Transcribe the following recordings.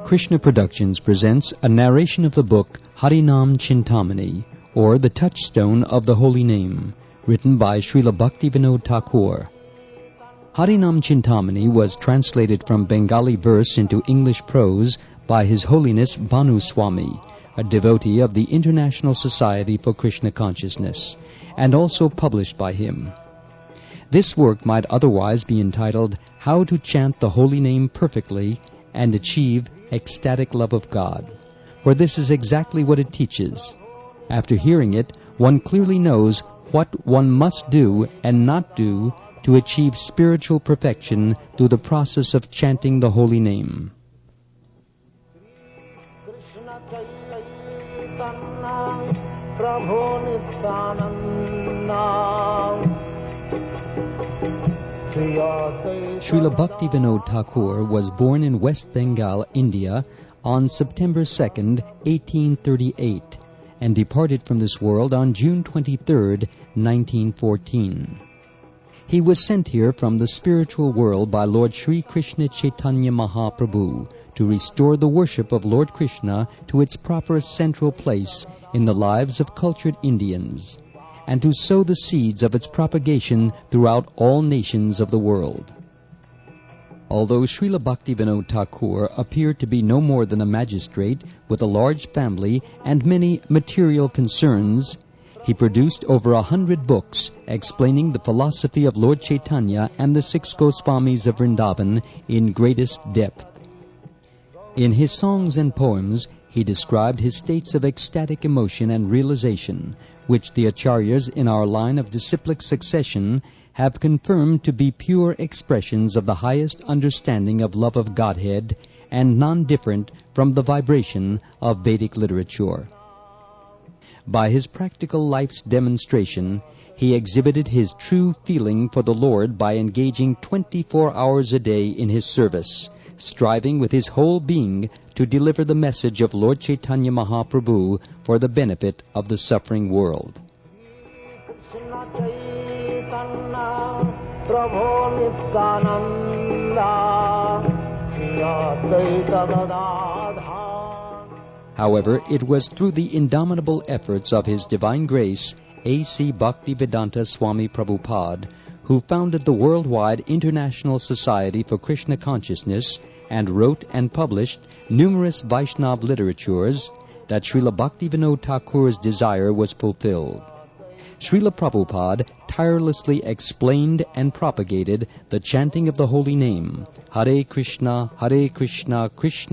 Krishna Productions presents a narration of the book Harinam Chintamani, or The Touchstone of the Holy Name, written by Srila Bhaktivinoda Thakur. Harinam Chintamani was translated from Bengali verse into English prose by His Holiness Bhanu Swami, a devotee of the International Society for Krishna Consciousness, and also published by him. This work might otherwise be entitled How to Chant the Holy Name Perfectly and Achieve Ecstatic Love of God, for this is exactly what it teaches. After hearing it, one clearly knows what one must do and not do to achieve spiritual perfection through the process of chanting the holy name. Srila Bhaktivinoda Thakur was born in West Bengal, India, on September 2nd, 1838, and departed from this world on June 23rd, 1914. He was sent here from the spiritual world by Lord Sri Krishna Chaitanya Mahaprabhu to restore the worship of Lord Krishna to its proper central place in the lives of cultured Indians, and to sow the seeds of its propagation throughout all nations of the world. Although Srila Bhaktivinoda Thakur appeared to be no more than a magistrate with a large family and many material concerns, he produced over 100 books explaining the philosophy of Lord Chaitanya and the 6 Goswamis of Vrindavan in greatest depth. In his songs and poems, he described his states of ecstatic emotion and realization, which the acharyas in our line of disciplic succession have confirmed to be pure expressions of the highest understanding of love of Godhead and non-different from the vibration of Vedic literature. By his practical life's demonstration, he exhibited his true feeling for the Lord by engaging 24 hours a day in his service, striving with his whole being to deliver the message of Lord Chaitanya Mahaprabhu for the benefit of the suffering world. However, it was through the indomitable efforts of His Divine Grace, A.C. Bhaktivedanta Swami Prabhupada, who founded the Worldwide International Society for Krishna Consciousness and wrote and published numerous Vaishnava literatures, that Srila Bhaktivinoda Thakur's desire was fulfilled. Srila Prabhupada tirelessly explained and propagated the chanting of the holy name, Hare Krishna, Krishna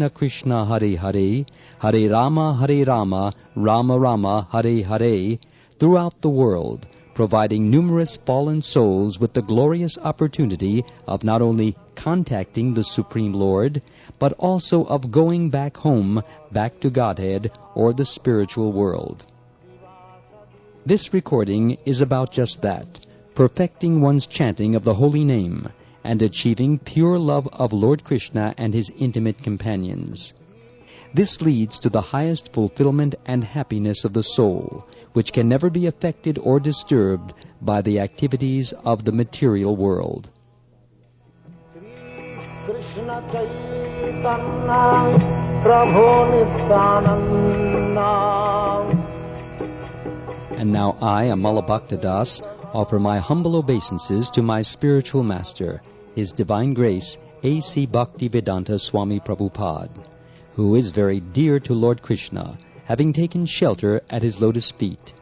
Krishna, Hare Hare, Hare Rama, Rama Rama, Hare Hare, throughout the world, providing numerous fallen souls with the glorious opportunity of not only contacting the Supreme Lord, but also of going back home, back to Godhead or the spiritual world. This recording is about just that, perfecting one's chanting of the holy name and achieving pure love of Lord Krishna and his intimate companions. This leads to the highest fulfillment and happiness of the soul, which can never be affected or disturbed by the activities of the material world. And now I, Amala Bhaktadas, offer my humble obeisances to my spiritual master, His Divine Grace, A.C. Bhaktivedanta Swami Prabhupada, who is very dear to Lord Krishna, having taken shelter at his lotus feet,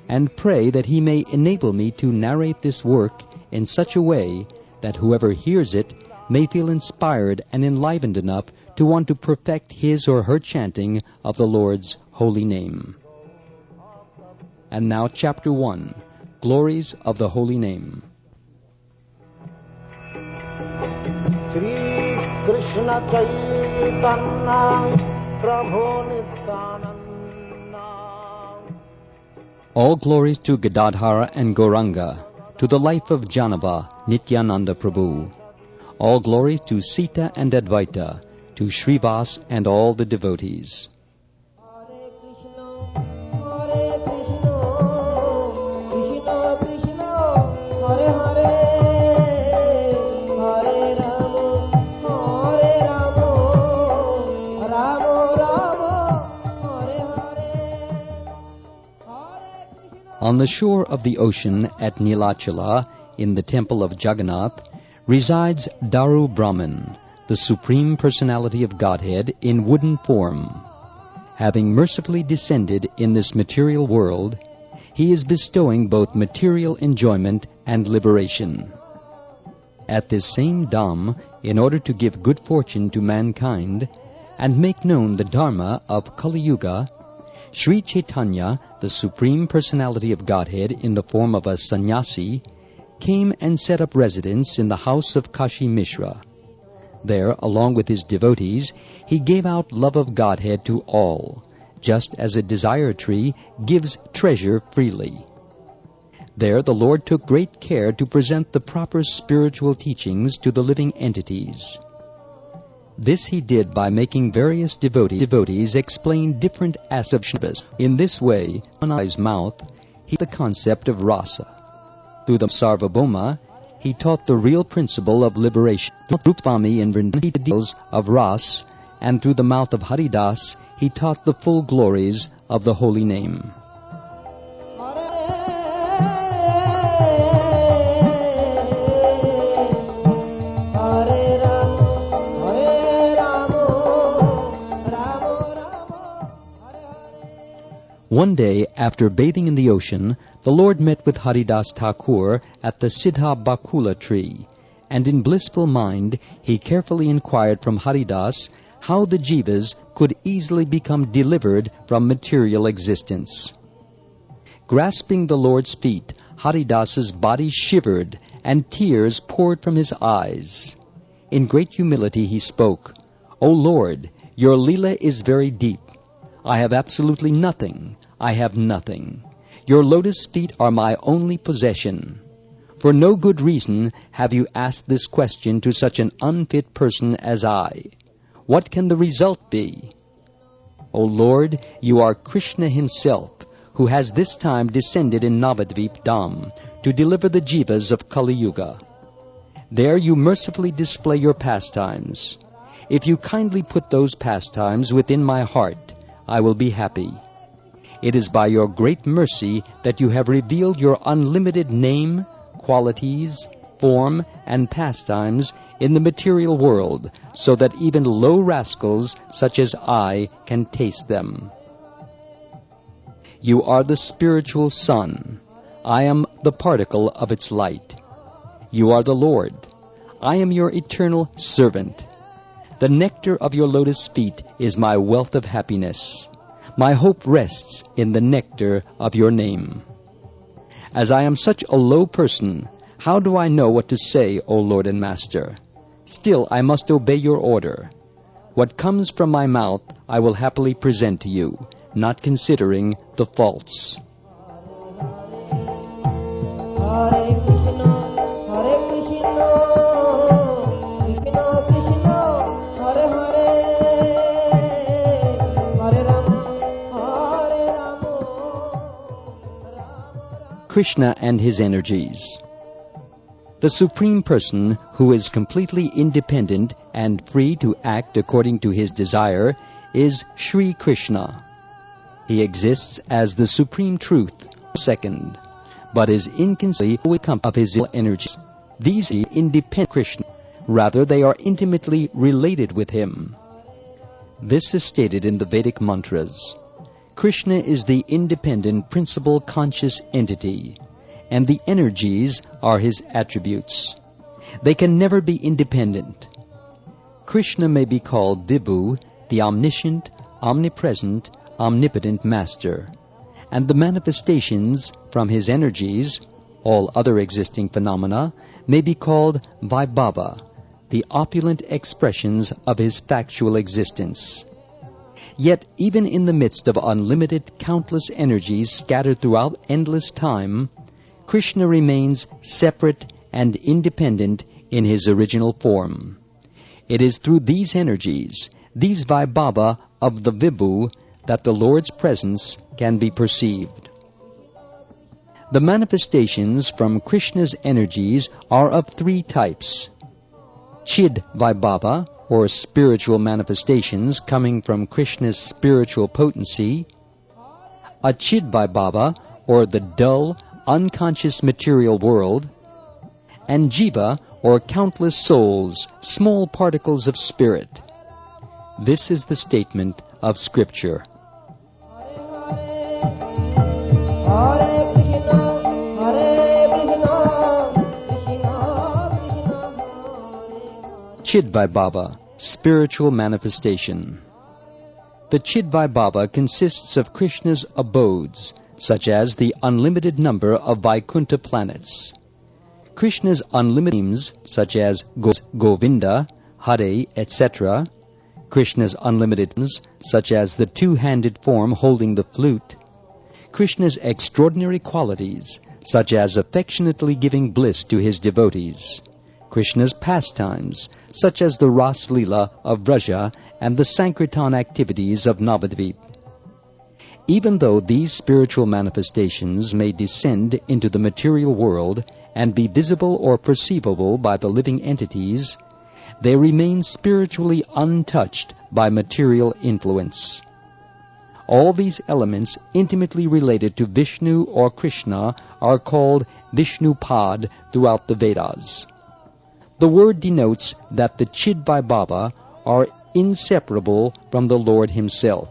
and pray that he may enable me to narrate this work in such a way that whoever hears it may feel inspired and enlivened enough to want to perfect his or her chanting of the Lord's holy name. And now Chapter 1, Glories of the Holy Name. Shri Krishna Chaitanya Prabhu Nityananda. All glories to Gadadhara and Gauranga, to the life of Janava, Nityananda Prabhu. All glories to Sita and Advaita, to Srivas and all the devotees. Hare Krishna, Krishna Krishna, Hare Hare, Hare Rama, Hare Rama, Rama Rama, Hare Hare, Hare Krishna. On the shore of the ocean at Nilachala, in the temple of Jagannath, resides Daru Brahman, the Supreme Personality of Godhead in wooden form. Having mercifully descended in this material world, he is bestowing both material enjoyment and liberation. At this same Dham, in order to give good fortune to mankind and make known the Dharma of Kali Yuga, Sri Chaitanya, the Supreme Personality of Godhead in the form of a sannyasi, came and set up residence in the house of Kashi Mishra. There, along with his devotees, he gave out love of Godhead to all, just as a desire tree gives treasure freely. There the Lord took great care to present the proper spiritual teachings to the living entities. This he did by making various devotees explain different aspects of service. In this way, on his mouth, he taught the concept of rasa. Through the Sarvabhauma, he taught the real principle of liberation. Through Swami in Vrindavan, he taught the details of Ras, and through the mouth of Haridas, he taught the full glories of the holy name. One day, after bathing in the ocean, the Lord met with Haridas Thakur at the Siddha Bakula tree, and in blissful mind he carefully inquired from Haridas how the jivas could easily become delivered from material existence. Grasping the Lord's feet, Haridas's body shivered, and tears poured from his eyes. In great humility he spoke, "O Lord, your Leela is very deep. I have absolutely nothing. I have nothing. Your lotus feet are my only possession. For no good reason have you asked this question to such an unfit person as I. What can the result be? O Lord, you are Krishna himself, who has this time descended in Navadvip Dham to deliver the jivas of Kali Yuga. There you mercifully display your pastimes. If you kindly put those pastimes within my heart, I will be happy. It is by your great mercy that you have revealed your unlimited name, qualities, form, and pastimes in the material world, so that even low rascals such as I can taste them. You are the spiritual sun. I am the particle of its light. You are the Lord. I am your eternal servant. The nectar of your lotus feet is my wealth of happiness. My hope rests in the nectar of your name. As I am such a low person, how do I know what to say, O Lord and Master? Still, I must obey your order. What comes from my mouth I will happily present to you, not considering the faults." Hare Krishna, Hare Krishna, Krishna Krishna, Hare Hare, Hare Rama, Hare Rama, Rama. Krishna and his energies. The Supreme Person, who is completely independent and free to act according to his desire, is Sri Krishna. He exists as the Supreme Truth, second, but is inconceivably of his energy. These are independent Krishna. Rather, they are intimately related with him. This is stated in the Vedic mantras. Krishna is the independent principal conscious entity, and the energies are his attributes. They can never be independent. Krishna may be called Vibhu, the omniscient, omnipresent, omnipotent Master, and the manifestations from his energies, all other existing phenomena, may be called Vaibhava, the opulent expressions of his factual existence. Yet, even in the midst of unlimited, countless energies scattered throughout endless time, Krishna remains separate and independent in his original form. It is through these energies, these Vaibhava of the Vibhu, that the Lord's presence can be perceived. The manifestations from Krishna's energies are of three types: Chid Vaibhava, or spiritual manifestations coming from Krishna's spiritual potency; Achid Vaibhava, or the dull, unconscious material world; and Jiva, or countless souls, small particles of spirit. This is the statement of Scripture. Hare Krishna, Hare Krishna, Krishna Krishna, Hare Chid Vaibhava, spiritual manifestation. The Chid Vaibhava consists of Krishna's abodes, such as the unlimited number of Vaikuntha planets. Krishna's unlimited names, such as Govinda, Hare, etc., Krishna's unlimited names, such as the two-handed form holding the flute; Krishna's extraordinary qualities, such as affectionately giving bliss to his devotees; Krishna's pastimes, such as the Ras Leela of Vraja and the Sankirtan activities of Navadvip. Even though these spiritual manifestations may descend into the material world and be visible or perceivable by the living entities, they remain spiritually untouched by material influence. All these elements intimately related to Vishnu or Krishna are called Vishnupad throughout the Vedas. The word denotes that the Chid Vaibhava are inseparable from the Lord himself.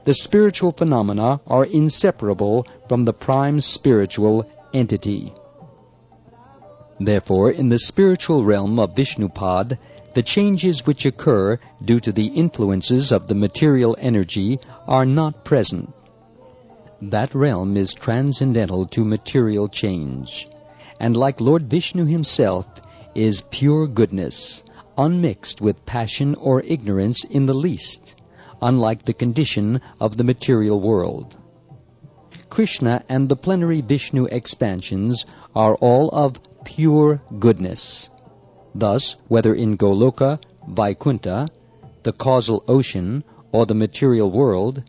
The spiritual phenomena are inseparable from the prime spiritual entity. Therefore, in the spiritual realm of Vishnupad, the changes which occur due to the influences of the material energy are not present. That realm is transcendental to material change, and like Lord Vishnu himself, is pure goodness, unmixed with passion or ignorance in the least, unlike the condition of the material world. Krishna and the plenary Vishnu expansions are all of pure goodness. Thus, whether in Goloka, Vaikuntha, the causal ocean, or the material world,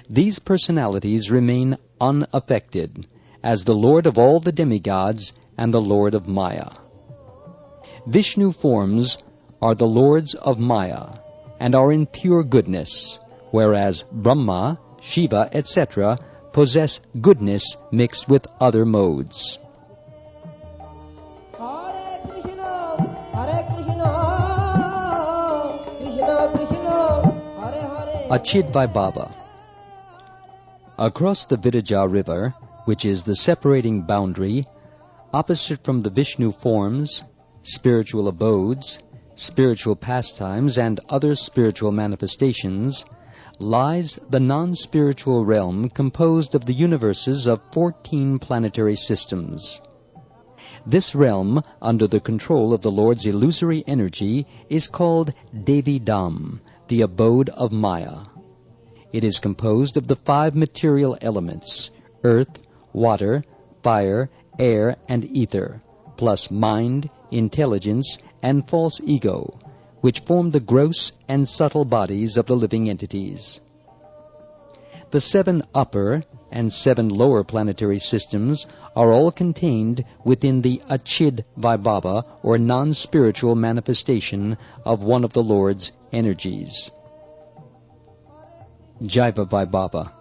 these personalities remain unaffected, as the Lord of all the demigods and the Lord of Maya. Vishnu forms are the lords of Maya, and are in pure goodness, whereas Brahma, Shiva, etc. possess goodness mixed with other modes. Hare Krishna, Krishna Krishna, Hare Hare. Achid Vaibhava. Across the Vidaja river, which is the separating boundary, opposite from the Vishnu forms, spiritual abodes, spiritual pastimes, and other spiritual manifestations, lies the non-spiritual realm composed of the universes of 14 planetary systems. This realm, under the control of the Lord's illusory energy, is called Devi Dham, the abode of Maya. It is composed of the 5 material elements, earth, water, fire, air, and ether, plus mind, intelligence, and false ego, which form the gross and subtle bodies of the living entities. The 7 upper and 7 lower planetary systems are all contained within the Achid Vaibhava, or non-spiritual manifestation of one of the Lord's energies. Jiva Vaibhava.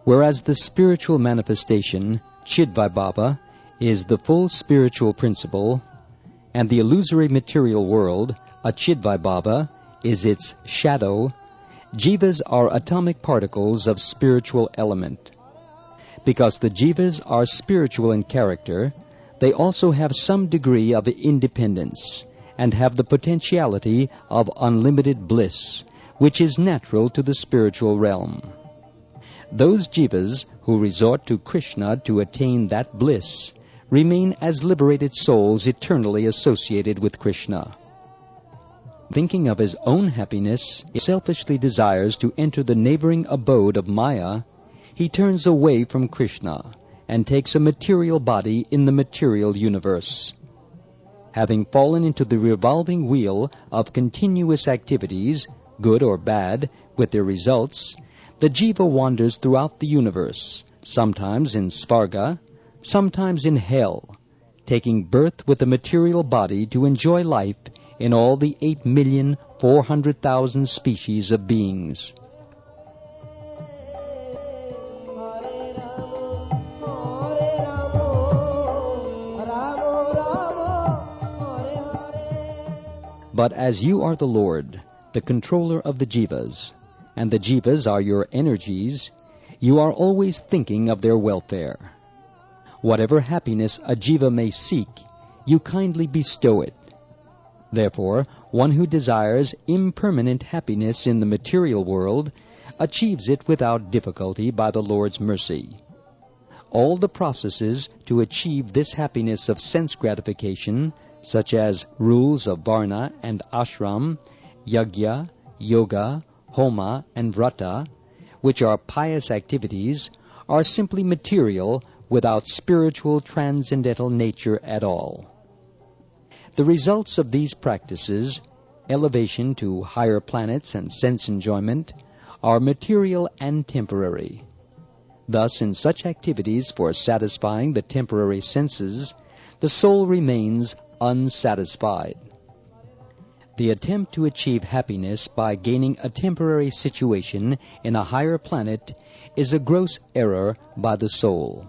Whereas the spiritual manifestation, Chid Vaibhava, is the full spiritual principle, and the illusory material world, Achid Vaibhava, is its shadow, jivas are atomic particles of spiritual element. Because the jivas are spiritual in character, they also have some degree of independence, and have the potentiality of unlimited bliss, which is natural to the spiritual realm. Those jivas who resort to Krishna to attain that bliss remain as liberated souls eternally associated with Krishna. Thinking of his own happiness, he selfishly desires to enter the neighboring abode of Maya, he turns away from Krishna and takes a material body in the material universe. Having fallen into the revolving wheel of continuous activities, good or bad, with their results, the jiva wanders throughout the universe, sometimes in Svarga, sometimes in hell, taking birth with a material body to enjoy life in all the 8,400,000 species of beings. But as you are the Lord, the controller of the jivas, and the jivas are your energies, you are always thinking of their welfare. Whatever happiness a jiva may seek, you kindly bestow it. Therefore, one who desires impermanent happiness in the material world achieves it without difficulty by the Lord's mercy. All the processes to achieve this happiness of sense gratification, such as rules of varna and ashram, yajna, yoga, homa, and vrata, which are pious activities, are simply material without spiritual transcendental nature at all. The results of these practices, elevation to higher planets and sense enjoyment, are material and temporary. Thus, in such activities for satisfying the temporary senses, the soul remains unsatisfied. The attempt to achieve happiness by gaining a temporary situation in a higher planet is a gross error by the soul.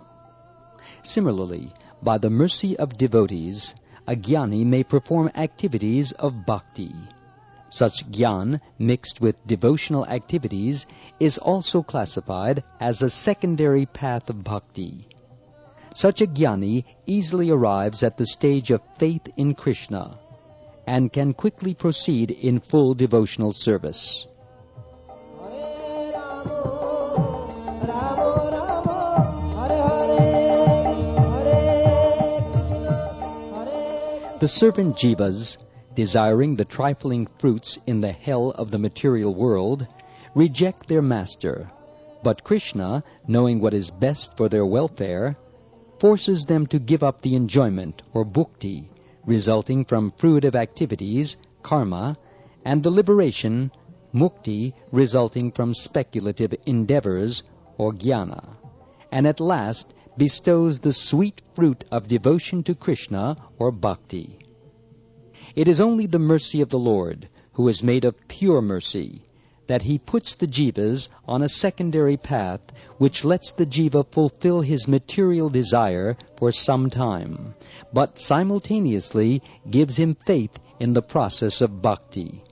Similarly, by the mercy of devotees, a jnani may perform activities of bhakti. Such jnana mixed with devotional activities is also classified as a secondary path of bhakti. Such a jnani easily arrives at the stage of faith in Krishna and can quickly proceed in full devotional service. The servant jivas, desiring the trifling fruits in the hell of the material world, reject their master, but Krishna, knowing what is best for their welfare, forces them to give up the enjoyment or bhukti resulting from fruitive activities, karma, and the liberation, mukti, resulting from speculative endeavors or jnana, and at last bestows the sweet fruit of devotion to Krishna or bhakti. It is only the mercy of the Lord, who is made of pure mercy, that he puts the jivas on a secondary path which lets the jiva fulfill his material desire for some time, but simultaneously gives him faith in the process of bhakti.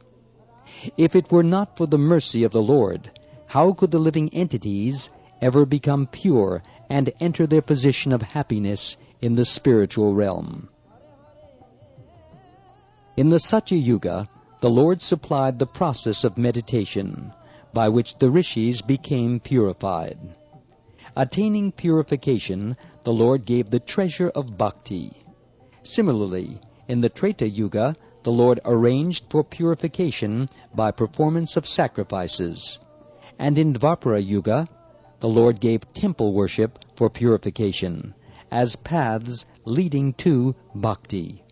If it were not for the mercy of the Lord, how could the living entities ever become pure and enter their position of happiness in the spiritual realm? In the Satya Yuga, the Lord supplied the process of meditation, by which the rishis became purified. Attaining purification, the Lord gave the treasure of bhakti. Similarly, in the Treta Yuga, the Lord arranged for purification by performance of sacrifices. And in Dvapara Yuga, the Lord gave temple worship for purification, as paths leading to bhakti.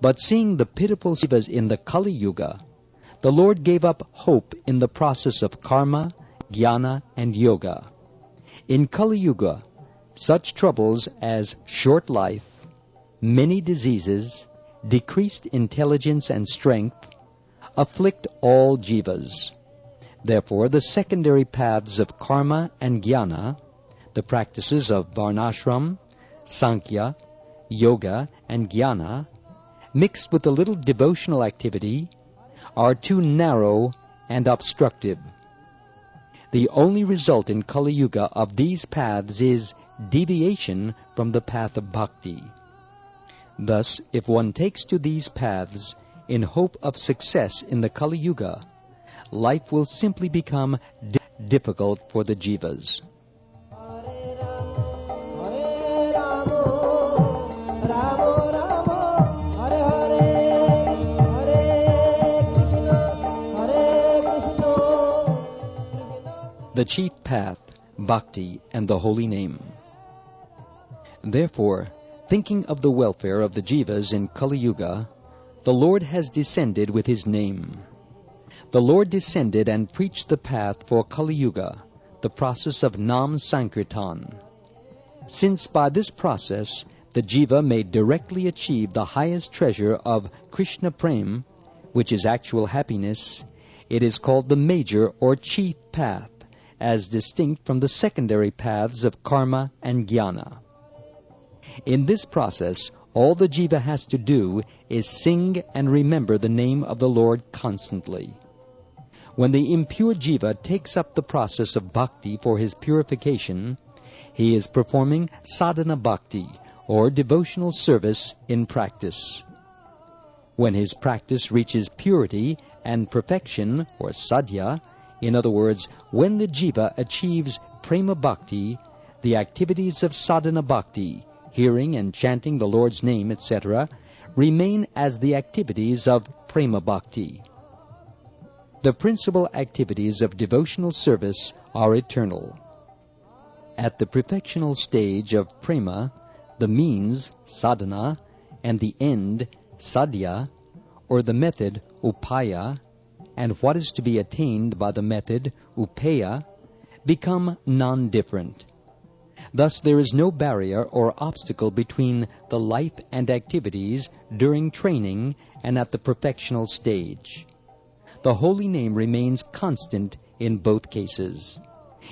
But seeing the pitiful jivas in the Kali Yuga, the Lord gave up hope in the process of karma, jnana, and yoga. In Kali Yuga, such troubles as short life, many diseases, decreased intelligence and strength, afflict all jivas. Therefore, the secondary paths of karma and jnana, the practices of varnashram, sankhya, yoga, and jnana, mixed with a little devotional activity, are too narrow and obstructive. The only result in Kali Yuga of these paths is deviation from the path of bhakti. Thus, if one takes to these paths in hope of success in the Kali Yuga, life will simply become difficult for the jivas. The chief path, bhakti, and the holy name. Therefore, Thinking of the welfare of the Jivas in Kali Yuga, the Lord has descended with his name. The Lord descended and preached the path for Kali Yuga, the process of Nam Sankirtan. Since by this process the Jiva may directly achieve the highest treasure of Krishna Prem, which is actual happiness, it is called the major or chief path, as distinct from the secondary paths of karma and jnana. In this process, all the Jiva has to do is sing and remember the name of the Lord constantly. When the impure Jiva takes up the process of bhakti for his purification, he is performing sadhana bhakti, or devotional service in practice. When his practice reaches purity and perfection, or sadhya, in other words, when the Jiva achieves prema bhakti, the activities of sadhana bhakti, hearing and chanting the Lord's name, etc., remain as the activities of prema bhakti. The principal activities of devotional service are eternal. At the perfectional stage of prema, the means, sadhana, and the end, sadhya, or the method, upaya, and what is to be attained by the method, upeya, become non-different. Thus there is no barrier or obstacle between the life and activities during training and at the perfectional stage. The holy name remains constant in both cases.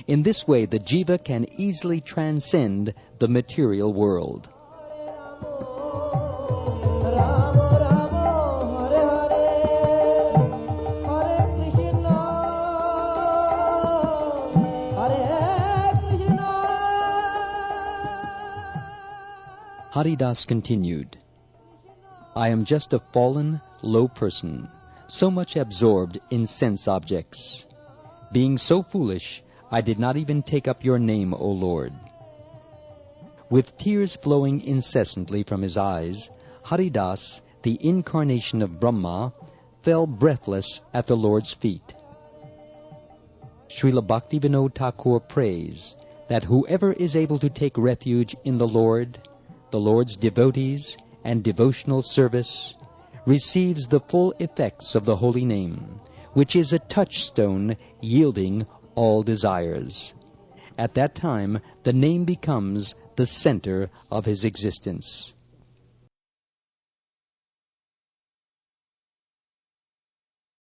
In this way, the Jiva can easily transcend the material world. Haridas continued, I am just a fallen, low person, so much absorbed in sense objects. Being so foolish, I did not even take up your name, O Lord. With tears flowing incessantly from his eyes, Haridas, the incarnation of Brahma, fell breathless at the Lord's feet. Srila Bhaktivinoda Thakur prays that whoever is able to take refuge in the Lord's devotees, and devotional service, receives the full effects of the holy name, which is a touchstone yielding all desires. At that time, the name becomes the center of his existence.